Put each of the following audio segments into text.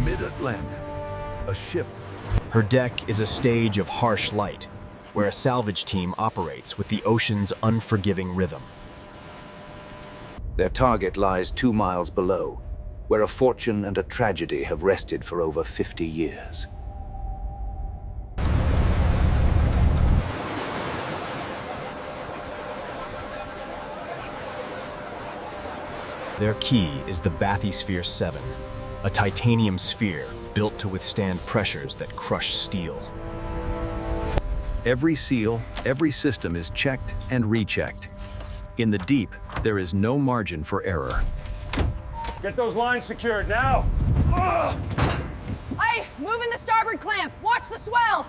mid-Atlantic, a ship. Her deck is a stage of harsh light, where a salvage team operates with the ocean's unforgiving rhythm. Their target lies 2 miles below, where a fortune and a tragedy have rested for over 50 years. Their key is the Bathysphere 7, a titanium sphere built to withstand pressures that crush steel. Every seal, every system is checked and rechecked. In the deep, there is no margin for error. Get those lines secured now! Ugh! Hey, moving the starboard clamp! Watch the swell!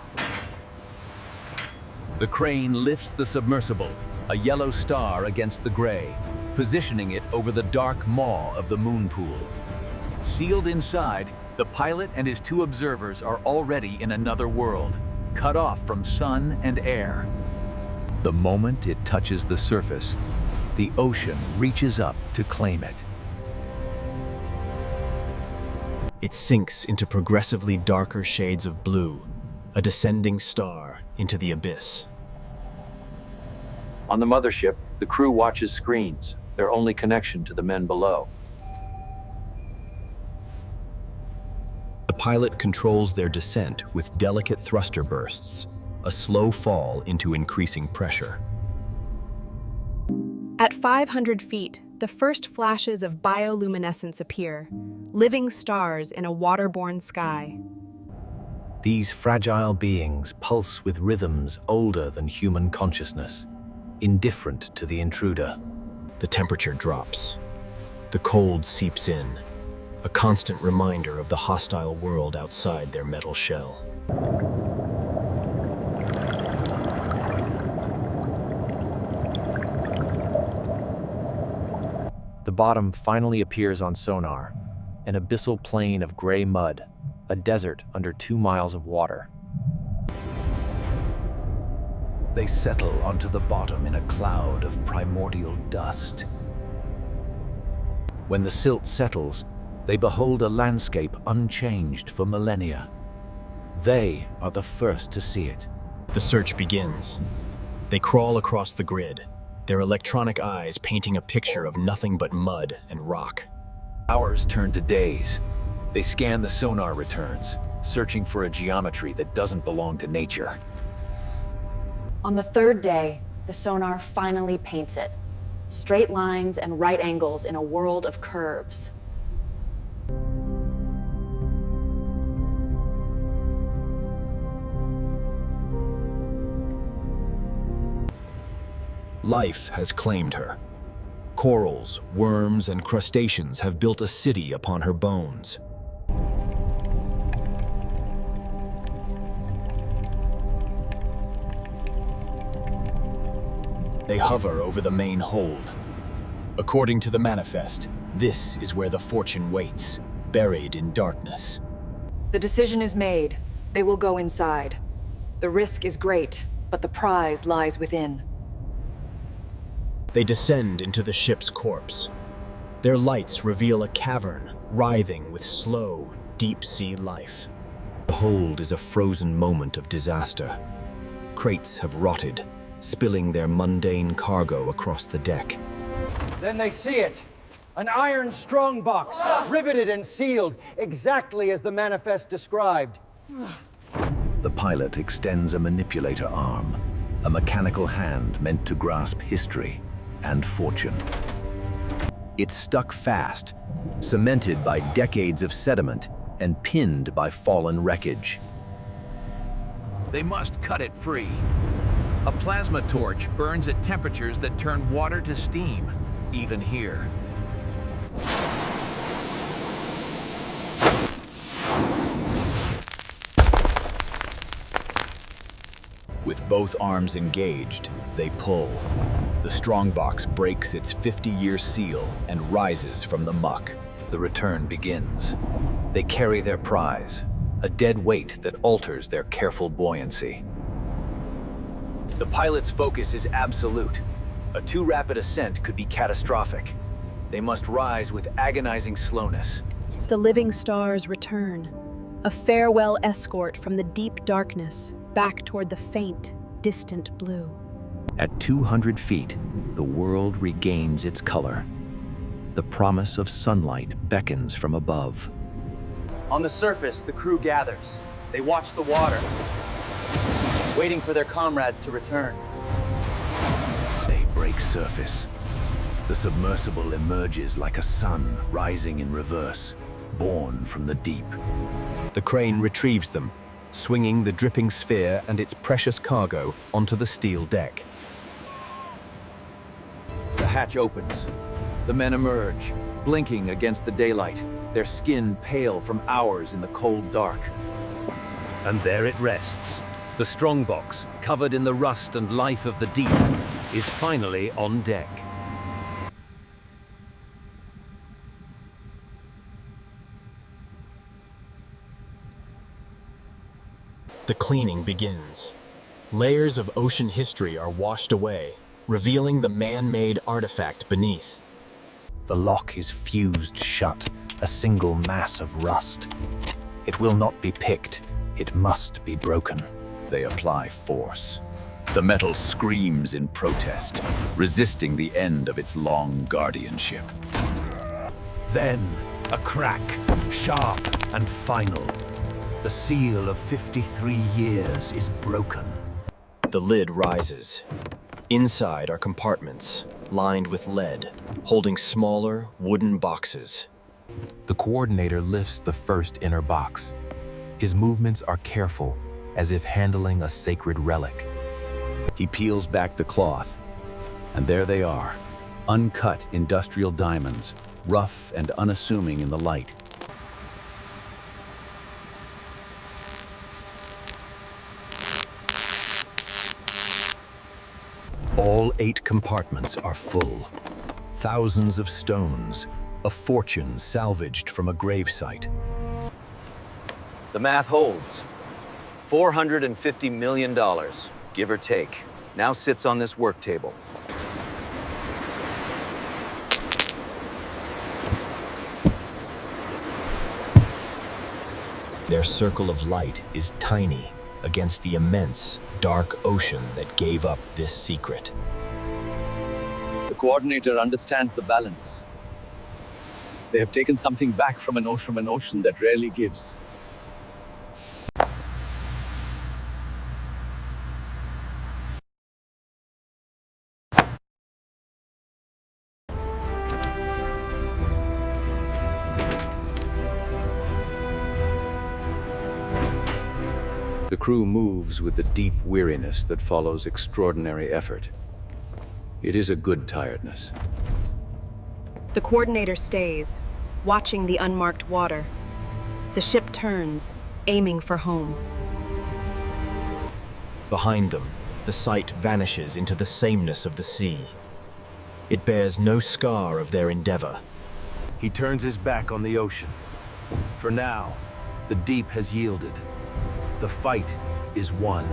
The crane lifts the submersible, a yellow star against the gray, positioning it over the dark maw of the moon pool. Sealed inside, the pilot and his 2 observers are already in another world, cut off from sun and air. The moment it touches the surface, the ocean reaches up to claim it. It sinks into progressively darker shades of blue, a descending star into the abyss. On the mothership, the crew watches screens, their only connection to the men below. The pilot controls their descent with delicate thruster bursts, a slow fall into increasing pressure. At 500 feet, the first flashes of bioluminescence appear, living stars in a waterborne sky. These fragile beings pulse with rhythms older than human consciousness, indifferent to the intruder. The temperature drops. The cold seeps in, a constant reminder of the hostile world outside their metal shell. The bottom finally appears on sonar, an abyssal plain of gray mud, a desert under 2 miles of water. They settle onto the bottom in a cloud of primordial dust. When the silt settles, they behold a landscape unchanged for millennia. They are the first to see it. The search begins. They crawl across the grid, their electronic eyes painting a picture of nothing but mud and rock. Hours turn to days. They scan the sonar returns, searching for a geometry that doesn't belong to nature. On the 3rd day, the sonar finally paints it. Straight lines and right angles in a world of curves. Life has claimed her. Corals, worms, and crustaceans have built a city upon her bones. They hover over the main hold. According to the manifest, this is where the fortune waits, buried in darkness. The decision is made. They will go inside. The risk is great, but the prize lies within. They descend into the ship's corpse. Their lights reveal a cavern writhing with slow, deep-sea life. The hold is a frozen moment of disaster. Crates have rotted, spilling their mundane cargo across the deck. Then they see it. An iron strongbox, riveted and sealed, exactly as the manifest described. The pilot extends a manipulator arm, a mechanical hand meant to grasp history and fortune. It's stuck fast, cemented by decades of sediment and pinned by fallen wreckage. They must cut it free. A plasma torch burns at temperatures that turn water to steam, even here. With both arms engaged, they pull. The strongbox breaks its 50-year seal and rises from the muck. The return begins. They carry their prize, a dead weight that alters their careful buoyancy. The pilot's focus is absolute. A too rapid ascent could be catastrophic. They must rise with agonizing slowness, The living stars return, a farewell escort from the deep darkness back toward the faint, distant blue. At 200 feet, the world regains its color. The promise of sunlight beckons from above. On the surface, the crew gathers. They watch the water, waiting for their comrades to return. They break surface. The submersible emerges like a sun rising in reverse, born from the deep. The crane retrieves them, swinging the dripping sphere and its precious cargo onto the steel deck. The hatch opens. The men emerge, blinking against the daylight, their skin pale from hours in the cold dark. And there it rests. The strongbox, covered in the rust and life of the deep, is finally on deck. The cleaning begins. Layers of ocean history are washed away, revealing the man-made artifact beneath. The lock is fused shut, a single mass of rust. It will not be picked, it must be broken. They apply force. The metal screams in protest, resisting the end of its long guardianship. Then, a crack, sharp and final. The seal of 53 years is broken. The lid rises. Inside are compartments, lined with lead, holding smaller wooden boxes. The coordinator lifts the first inner box. His movements are careful, as if handling a sacred relic. He peels back the cloth, and there they are, uncut industrial diamonds, rough and unassuming in the light. All 8 compartments are full. Thousands of stones, a fortune salvaged from a gravesite. The math holds. $450 million, give or take, now sits on this work table. Their circle of light is tiny against the immense, dark ocean that gave up this secret. The coordinator understands the balance. They have taken something back from an ocean that rarely gives. The crew moves with the deep weariness that follows extraordinary effort. It is a good tiredness. The coordinator stays, watching the unmarked water. The ship turns, aiming for home. Behind them, the sight vanishes into the sameness of the sea. It bears no scar of their endeavor. He turns his back on the ocean. For now, the deep has yielded. The fight is won.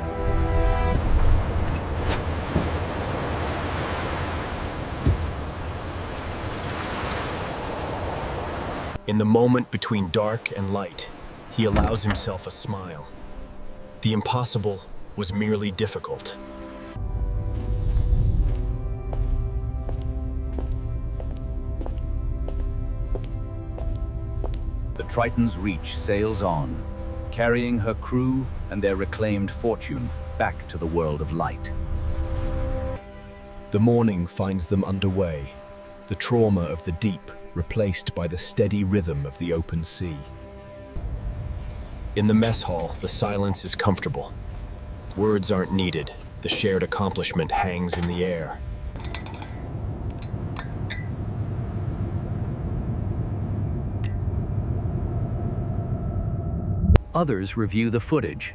In the moment between dark and light, he allows himself a smile. The impossible was merely difficult. The Triton's Reach sails on, carrying her crew and their reclaimed fortune back to the world of light. The morning finds them underway, the trauma of the deep replaced by the steady rhythm of the open sea. In the mess hall, the silence is comfortable. Words aren't needed. The shared accomplishment hangs in the air. Others review the footage,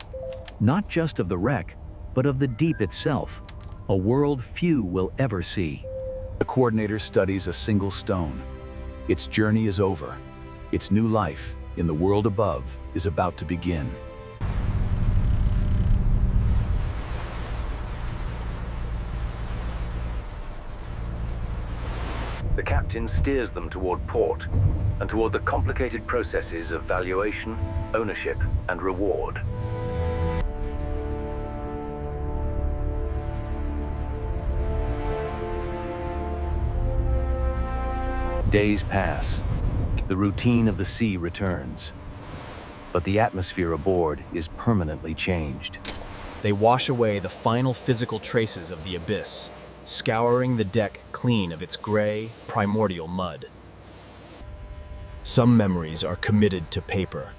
not just of the wreck, but of the deep itself, a world few will ever see. The coordinator studies a single stone. Its journey is over. Its new life in the world above is about to begin. The captain steers them toward port and toward the complicated processes of valuation, ownership, and reward. Days pass. The routine of the sea returns. But the atmosphere aboard is permanently changed. They wash away the final physical traces of the abyss, scouring the deck clean of its gray, primordial mud. Some memories are committed to paper,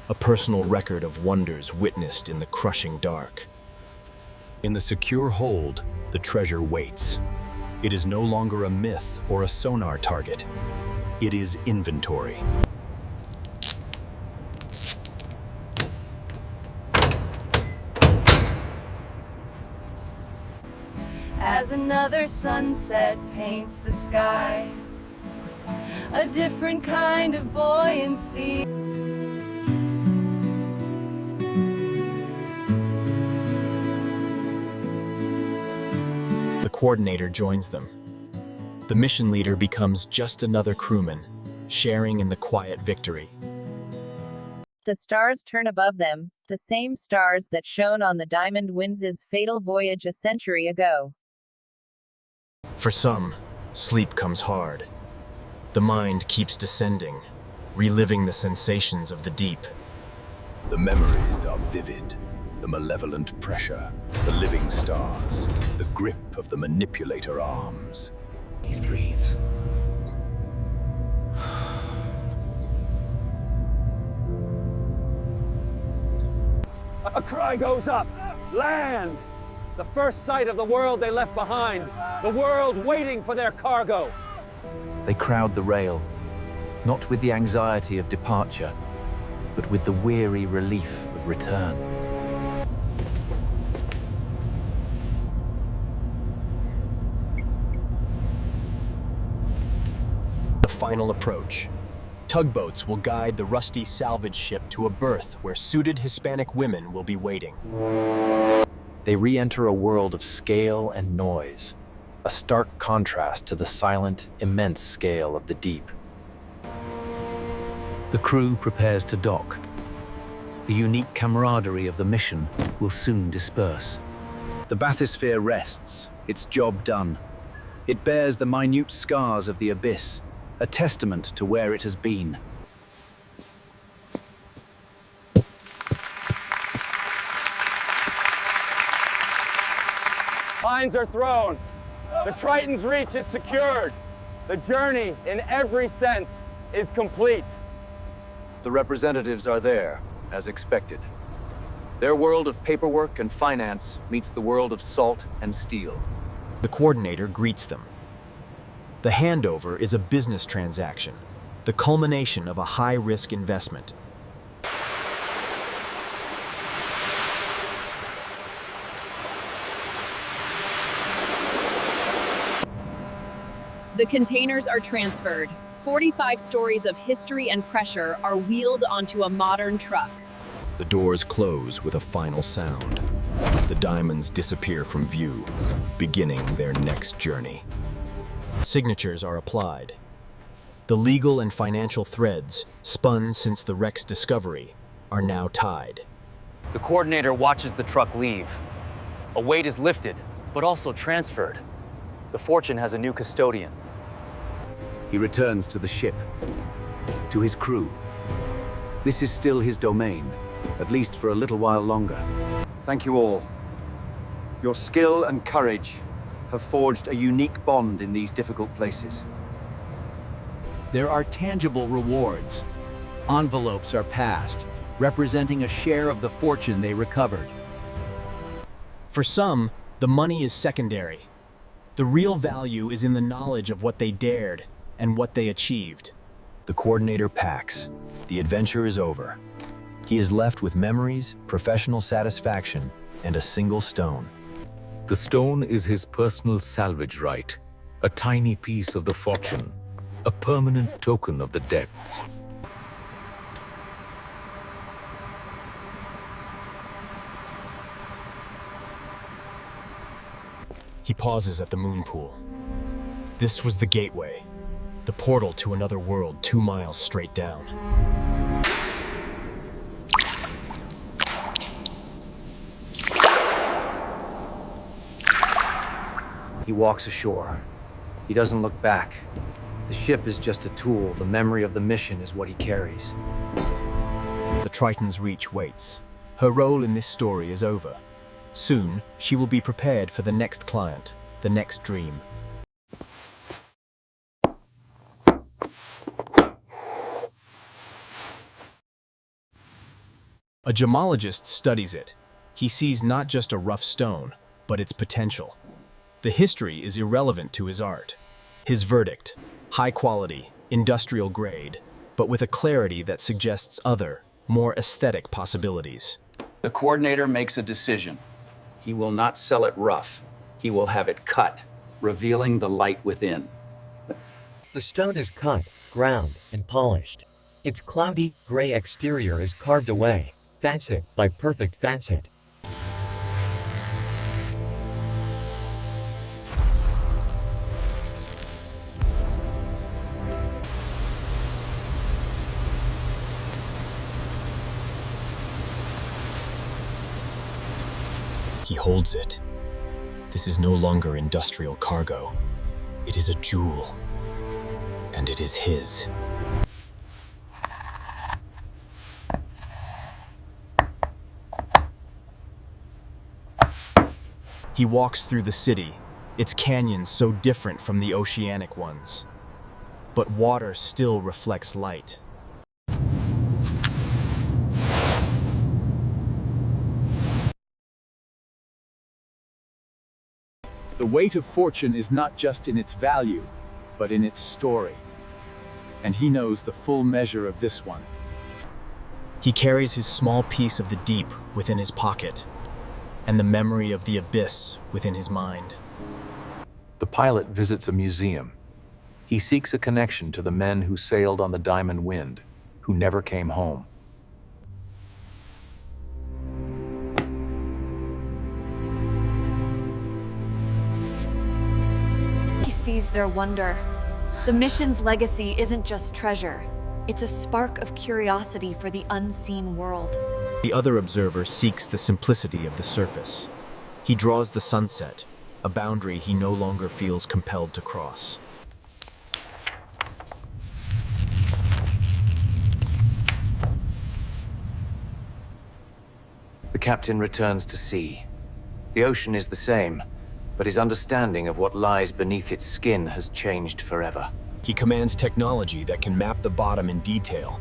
a personal record of wonders witnessed in the crushing dark. In the secure hold, the treasure waits. It is no longer a myth or a sonar target. It is inventory. As another sunset paints the sky, a different kind of buoyancy. The coordinator joins them. The mission leader becomes just another crewman, sharing in the quiet victory. The stars turn above them, the same stars that shone on the Diamond Winds' fatal voyage a century ago. For some, sleep comes hard. The mind keeps descending, reliving the sensations of the deep. The memories are vivid. The malevolent pressure, the living stars, the grip of the manipulator arms. He breathes. A cry goes up. Land! The first sight of the world they left behind. The world waiting for their cargo. They crowd the rail, not with the anxiety of departure, but with the weary relief of return. The final approach. Tugboats will guide the rusty salvage ship to a berth where suited Hispanic women will be waiting. They re-enter a world of scale and noise, a stark contrast to the silent, immense scale of the deep. The crew prepares to dock. The unique camaraderie of the mission will soon disperse. The bathysphere rests, its job done. It bears the minute scars of the abyss, a testament to where it has been. Lines are thrown. The Triton's reach is secured. The journey, in every sense, is complete. The representatives are there, as expected. Their world of paperwork and finance meets the world of salt and steel. The coordinator greets them. The handover is a business transaction, the culmination of a high-risk investment. The containers are transferred. 45 stories of history and pressure are wheeled onto a modern truck. The doors close with a final sound. The diamonds disappear from view, beginning their next journey. Signatures are applied. The legal and financial threads, spun since the wreck's discovery, are now tied. The coordinator watches the truck leave. A weight is lifted, but also transferred. The fortune has a new custodian. He returns to the ship, to his crew. This is still his domain, at least for a little while longer. Thank you all. Your skill and courage have forged a unique bond in these difficult places. There are tangible rewards. Envelopes are passed, representing a share of the fortune they recovered. For some, the money is secondary. The real value is in the knowledge of what they dared and what they achieved. The coordinator packs. The adventure is over. He is left with memories, professional satisfaction, and a single stone. The stone is his personal salvage right, a tiny piece of the fortune, a permanent token of the depths. He pauses at the moon pool. This was the gateway, the portal to another world 2 miles straight down. He walks ashore. He doesn't look back. The ship is just a tool. The memory of the mission is what he carries. The Triton's Reach waits. Her role in this story is over. Soon, she will be prepared for the next client, the next dream. A gemologist studies it. He sees not just a rough stone, but its potential. The history is irrelevant to his art. His verdict: high quality, industrial grade, but with a clarity that suggests other, more aesthetic possibilities. The coordinator makes a decision. He will not sell it rough. He will have it cut, revealing the light within. The stone is cut, ground, and polished. Its cloudy, gray exterior is carved away, facet by perfect facet. He holds it. This is no longer industrial cargo. It is a jewel, and it is his. He walks through the city, its canyons so different from the oceanic ones. But water still reflects light. The weight of fortune is not just in its value, but in its story. And he knows the full measure of this one. He carries his small piece of the deep within his pocket, and the memory of the abyss within his mind. The pilot visits a museum. He seeks a connection to the men who sailed on the Diamond Wind, who never came home. He sees their wonder. The mission's legacy isn't just treasure. It's a spark of curiosity for the unseen world. The other observer seeks the simplicity of the surface. He draws the sunset, a boundary he no longer feels compelled to cross. The captain returns to sea. The ocean is the same, but his understanding of what lies beneath its skin has changed forever. He commands technology that can map the bottom in detail,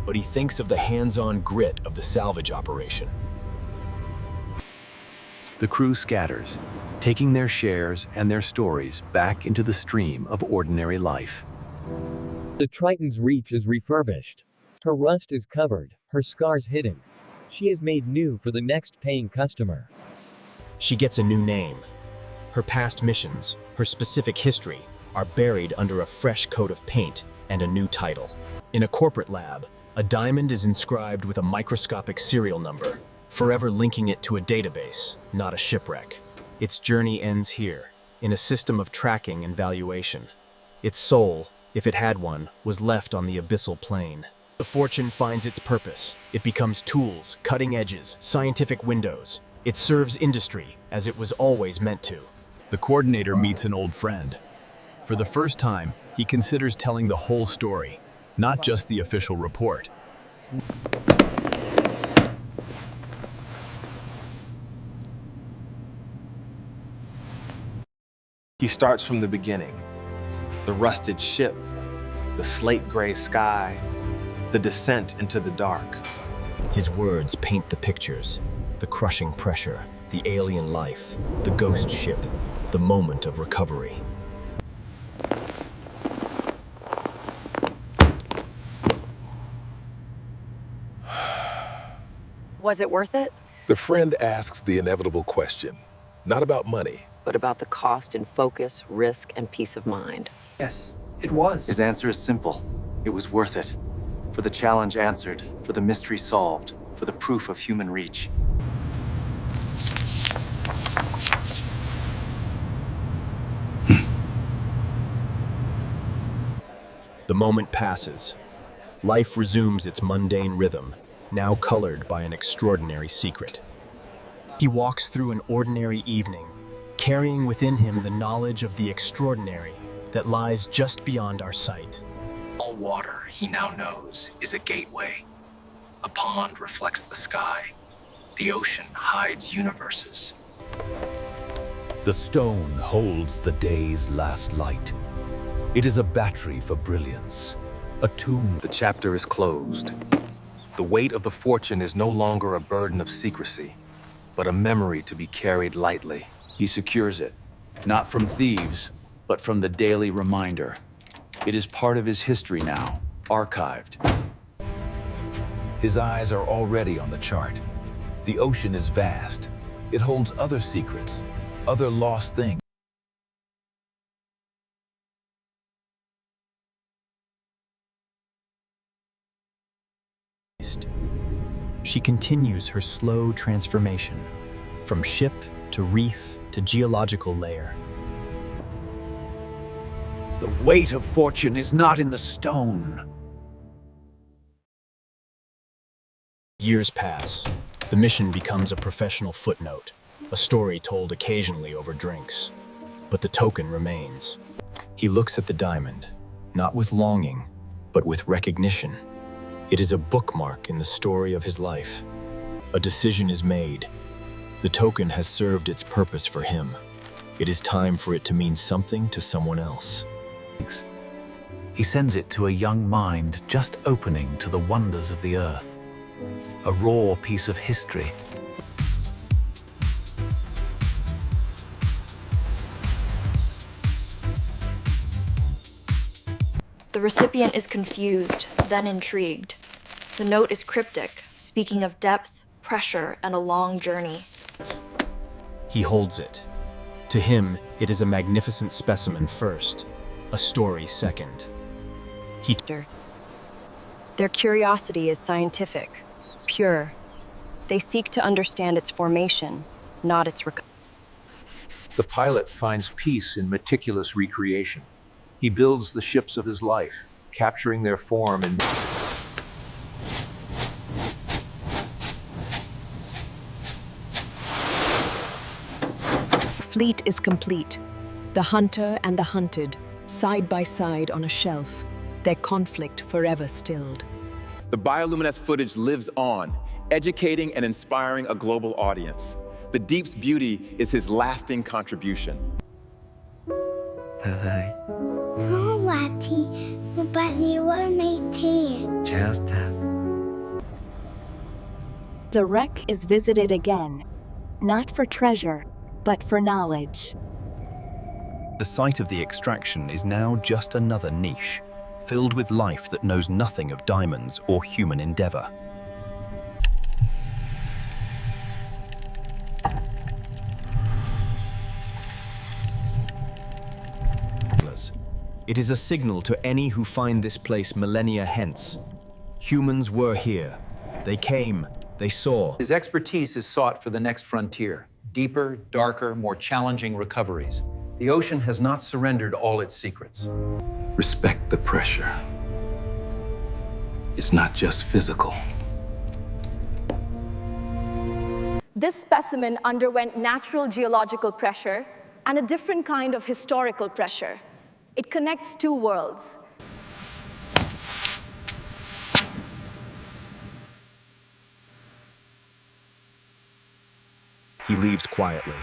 but he thinks of the hands-on grit of the salvage operation. The crew scatters, taking their shares and their stories back into the stream of ordinary life. The Triton's Reach is refurbished. Her rust is covered, her scars hidden. She is made new for the next paying customer. She gets a new name. Her past missions, her specific history, are buried under a fresh coat of paint and a new title. In a corporate lab, a diamond is inscribed with a microscopic serial number, forever linking it to a database, not a shipwreck. Its journey ends here, in a system of tracking and valuation. Its soul, if it had one, was left on the abyssal plane. The fortune finds its purpose. It becomes tools, cutting edges, scientific windows. It serves industry, as it was always meant to. The coordinator meets an old friend. For the first time, he considers telling the whole story, not just the official report. He starts from the beginning. The rusted ship, the slate gray sky, the descent into the dark. His words paint the pictures, the crushing pressure, the alien life, the ghost ship, the moment of recovery. Was it worth it? The friend asks the inevitable question, not about money, But about the cost and focus, risk, and peace of mind. Yes, it was. His answer is simple. It was worth it. For the challenge answered, for the mystery solved, for the proof of human reach. The moment passes. Life resumes its mundane rhythm, now colored by an extraordinary secret. He walks through an ordinary evening, carrying within him the knowledge of the extraordinary that lies just beyond our sight. All water, he now knows, is a gateway. A pond reflects the sky. The ocean hides universes. The stone holds the day's last light. It is a battery for brilliance, a tomb. The chapter is closed. The weight of the fortune is no longer a burden of secrecy, but a memory to be carried lightly. He secures it, not from thieves, but from the daily reminder. It is part of his history now, archived. His eyes are already on the chart. The ocean is vast. It holds other secrets, other lost things. She continues her slow transformation, from ship to reef to geological layer. The weight of fortune is not in the stone. Years pass. The mission becomes a professional footnote, a story told occasionally over drinks. But the token remains. He looks at the diamond, not with longing, but with recognition. It is a bookmark in the story of his life. A decision is made. The token has served its purpose for him. It is time for it to mean something to someone else. He sends it to a young mind just opening to the wonders of the earth. A raw piece of history. The recipient is confused, then intrigued. The note is cryptic, speaking of depth, pressure, and a long journey. He holds it. To him, it is a magnificent specimen first, a story second. Their curiosity is scientific, pure. They seek to understand its formation, not its recovery. The pilot finds peace in meticulous recreation. He builds the ships of his life, capturing their form and Fleet is complete. The hunter and the hunted, side by side on a shelf, their conflict forever stilled. The bioluminescence footage lives on, educating and inspiring a global audience. The deep's beauty is his lasting contribution. The wreck is visited again, not for treasure, but for knowledge. The site of the extraction is now just another niche, filled with life that knows nothing of diamonds or human endeavor. It is a signal to any who find this place millennia hence. Humans were here. They came. They saw. His expertise is sought for the next frontier. Deeper, darker, more challenging recoveries. The ocean has not surrendered all its secrets. Respect the pressure. It's not just physical. This specimen underwent natural geological pressure and a different kind of historical pressure. It connects two worlds. He leaves quietly.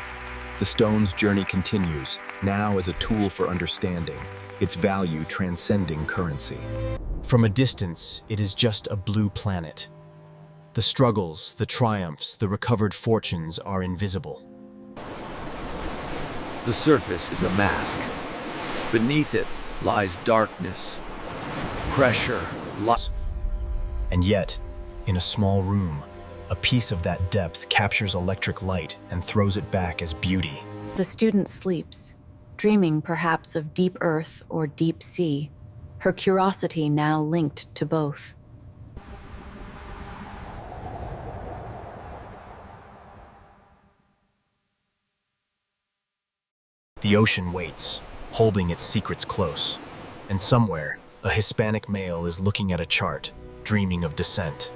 The stone's journey continues, now as a tool for understanding, its value transcending currency. From a distance, it is just a blue planet. The struggles, the triumphs, the recovered fortunes are invisible. The surface is a mask. Beneath it lies darkness, pressure, loss. And yet, in a small room, a piece of that depth captures electric light and throws it back as beauty. The student sleeps, dreaming perhaps of deep earth or deep sea, her curiosity now linked to both. The ocean waits, holding its secrets close, and somewhere, A Hispanic male is looking at a chart, dreaming of descent.